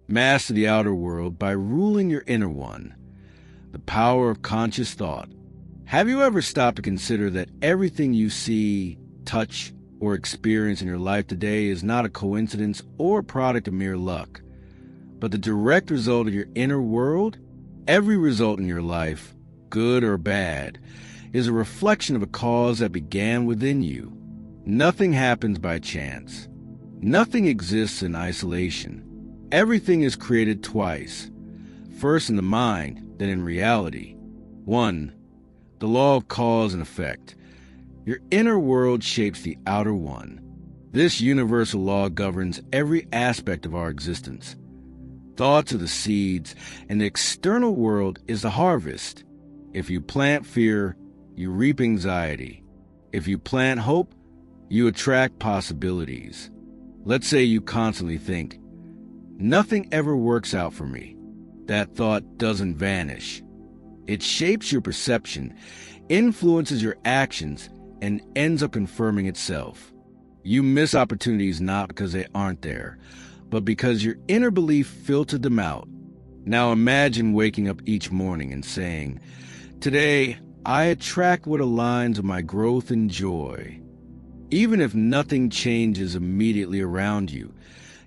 Master the outer world by ruling your inner one. The power of conscious thought. Have you ever stopped to consider that everything you see, touch, or experience in your life today is not a coincidence or a product of mere luck, but the direct result of your inner world? Every result in your life, good or bad, is a reflection of a cause that began within you. Nothing happens by chance. Nothing exists in isolation. Everything is created twice, first in the mind, then in reality. 1. The law of cause and effect. Your inner world shapes the outer one. This universal law governs every aspect of our existence. Thoughts are the seeds, and the external world is the harvest. If you plant fear, you reap anxiety. If you plant hope, you attract possibilities. Let's say you constantly think, "Nothing ever works out for me." That thought doesn't vanish. It shapes your perception, influences your actions, and ends up confirming itself. You miss opportunities not because they aren't there, but because your inner belief filtered them out. Now imagine waking up each morning and saying, "Today, I attract what aligns with my growth and joy." Even if nothing changes immediately around you,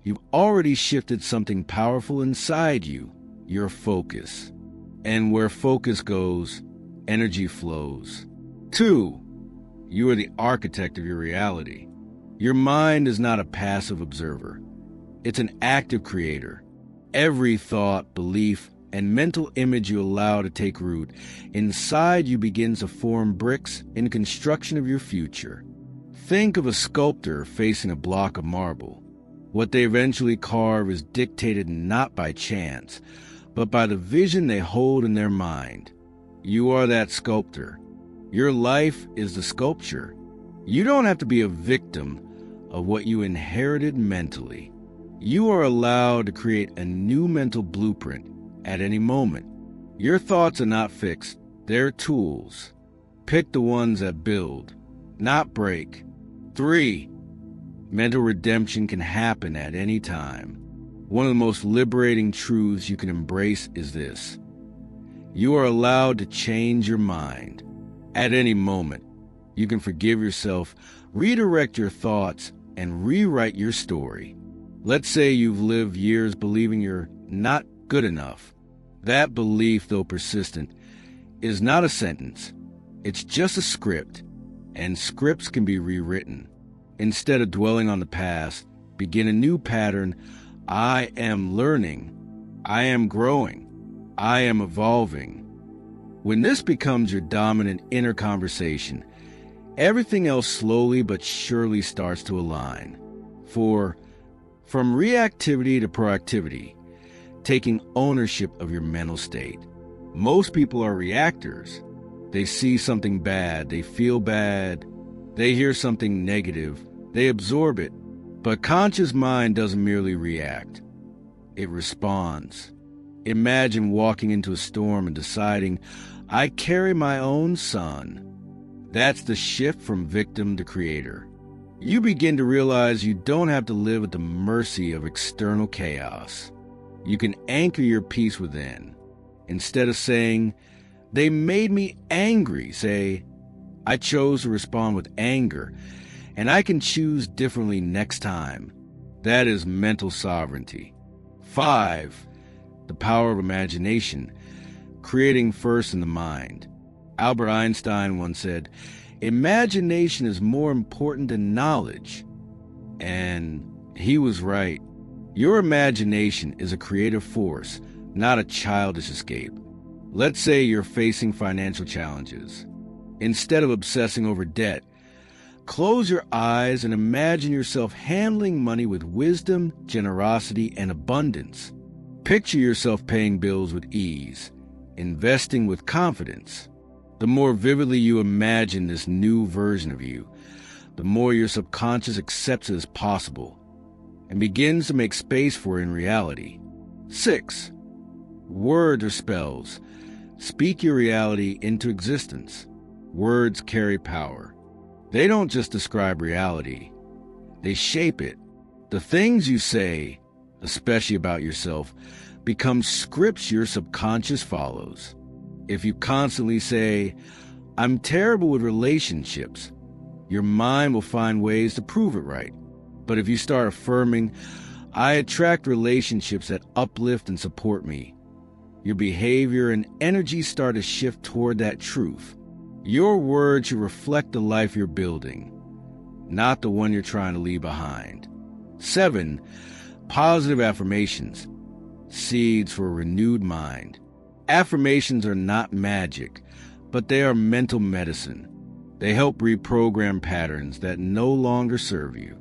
you've already shifted something powerful inside you, your focus. And where focus goes, energy flows. 2. You are the architect of your reality. Your mind is not a passive observer. It's an active creator. Every thought, belief, and mental image you allow to take root inside you begins to form bricks in construction of your future. Think of a sculptor facing a block of marble. What they eventually carve is dictated not by chance, but by the vision they hold in their mind. You are that sculptor. Your life is the sculpture. You don't have to be a victim of what you inherited mentally. You are allowed to create a new mental blueprint at any moment. Your thoughts are not fixed. They're tools. Pick the ones that build, not break. 3. Mental redemption can happen at any time. One of the most liberating truths you can embrace is this: you are allowed to change your mind. At any moment, you can forgive yourself, redirect your thoughts, and rewrite your story. Let's say you've lived years believing you're not good enough. That belief, though persistent, is not a sentence. It's just a script, and scripts can be rewritten. Instead of dwelling on the past, begin a new pattern. I am learning. I am growing. I am evolving. When this becomes your dominant inner conversation, everything else slowly but surely starts to align. From reactivity to proactivity, taking ownership of your mental state. Most people are reactors. They see something bad, they feel bad, they hear something negative, they absorb it. But conscious mind doesn't merely react, it responds. Imagine walking into a storm and deciding, "I carry my own sun." That's the shift from victim to creator. You begin to realize you don't have to live at the mercy of external chaos. You can anchor your peace within. Instead of saying, "They made me angry," say, "I chose to respond with anger, and I can choose differently next time." That is mental sovereignty. 5. The power of imagination, creating first in the mind. Albert Einstein once said, "Imagination is more important than knowledge." And he was right. Your imagination is a creative force, not a childish escape. Let's say you're facing financial challenges. Instead of obsessing over debt, close your eyes and imagine yourself handling money with wisdom, generosity, and abundance. Picture yourself paying bills with ease, investing with confidence. The more vividly you imagine this new version of you, the more your subconscious accepts it as possible and begins to make space for it in reality. 6. Words or spells. Speak your reality into existence. Words carry power. They don't just describe reality, they shape it. The things you say, especially about yourself, become scripts your subconscious follows. If you constantly say, "I'm terrible with relationships," your mind will find ways to prove it right. But if you start affirming, "I attract relationships that uplift and support me," your behavior and energy start to shift toward that truth. Your words should reflect the life you're building, not the one you're trying to leave behind. 7. Positive affirmations. Seeds for a renewed mind. Affirmations are not magic, but they are mental medicine. They help reprogram patterns that no longer serve you.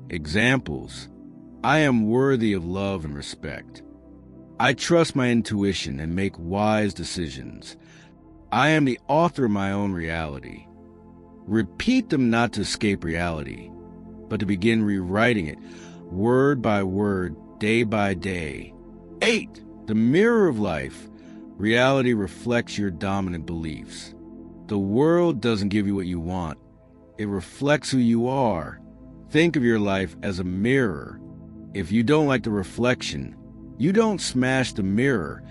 Examples: I am worthy of love and respect. I trust my intuition and make wise decisions. I am the author of my own reality. Repeat them not to escape reality, but to begin rewriting it word by word, day by day. 8. The mirror of life. Reality reflects your dominant beliefs. The world doesn't give you what you want. It reflects who you are. Think of your life as a mirror. If you don't like the reflection, you don't smash the mirror.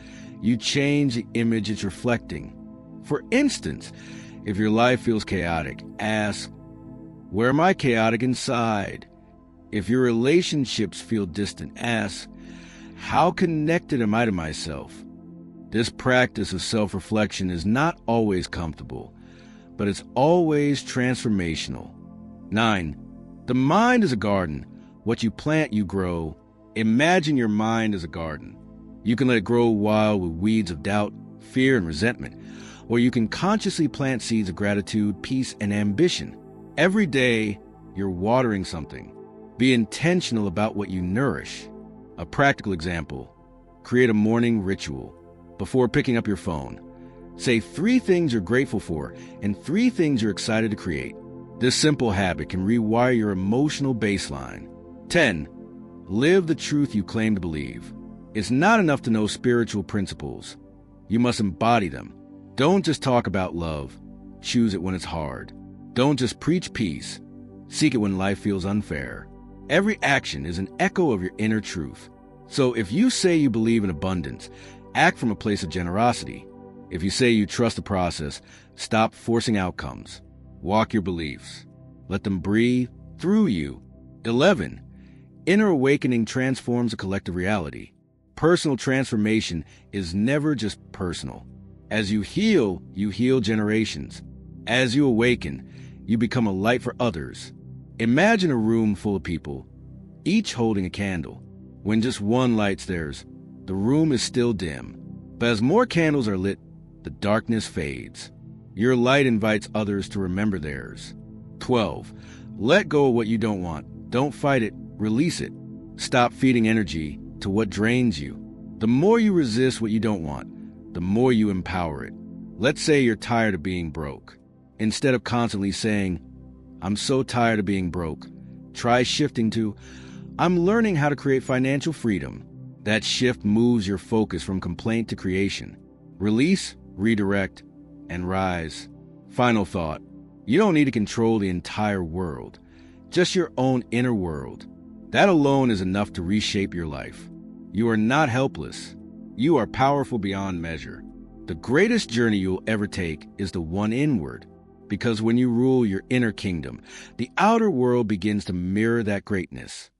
You change the image it's reflecting. For instance, if your life feels chaotic, ask, "Where am I chaotic inside?" If your relationships feel distant, ask, "How connected am I to myself?" This practice of self-reflection is not always comfortable, but it's always transformational. 9. The mind is a garden. What you plant, you grow. Imagine your mind as a garden. You can let it grow wild with weeds of doubt, fear, and resentment, or you can consciously plant seeds of gratitude, peace, and ambition. Every day, you're watering something. Be intentional about what you nourish. A practical example: create a morning ritual. Before picking up your phone, say 3 things you're grateful for and 3 things you're excited to create. This simple habit can rewire your emotional baseline. 10. Live the truth you claim to believe. It's not enough to know spiritual principles. You must embody them. Don't just talk about love. Choose it when it's hard. Don't just preach peace. Seek it when life feels unfair. Every action is an echo of your inner truth. So if you say you believe in abundance, act from a place of generosity. If you say you trust the process, stop forcing outcomes. Walk your beliefs. Let them breathe through you. 11. Inner awakening transforms a collective reality. Personal transformation is never just personal. As you heal generations. As you awaken, you become a light for others. Imagine a room full of people, each holding a candle. When just one lights theirs, the room is still dim. But as more candles are lit, the darkness fades. Your light invites others to remember theirs. 12. Let go of what you don't want. Don't fight it, release it. Stop feeding energy to what drains you. The more you resist what you don't want, the more you empower it. Let's say you're tired of being broke. Instead of constantly saying, "I'm so tired of being broke," try shifting to, "I'm learning how to create financial freedom." That shift moves your focus from complaint to creation. Release, redirect, and rise. Final thought: you don't need to control the entire world, just your own inner world. That alone is enough to reshape your life. You are not helpless. You are powerful beyond measure. The greatest journey you'll ever take is the one inward, because when you rule your inner kingdom, the outer world begins to mirror that greatness.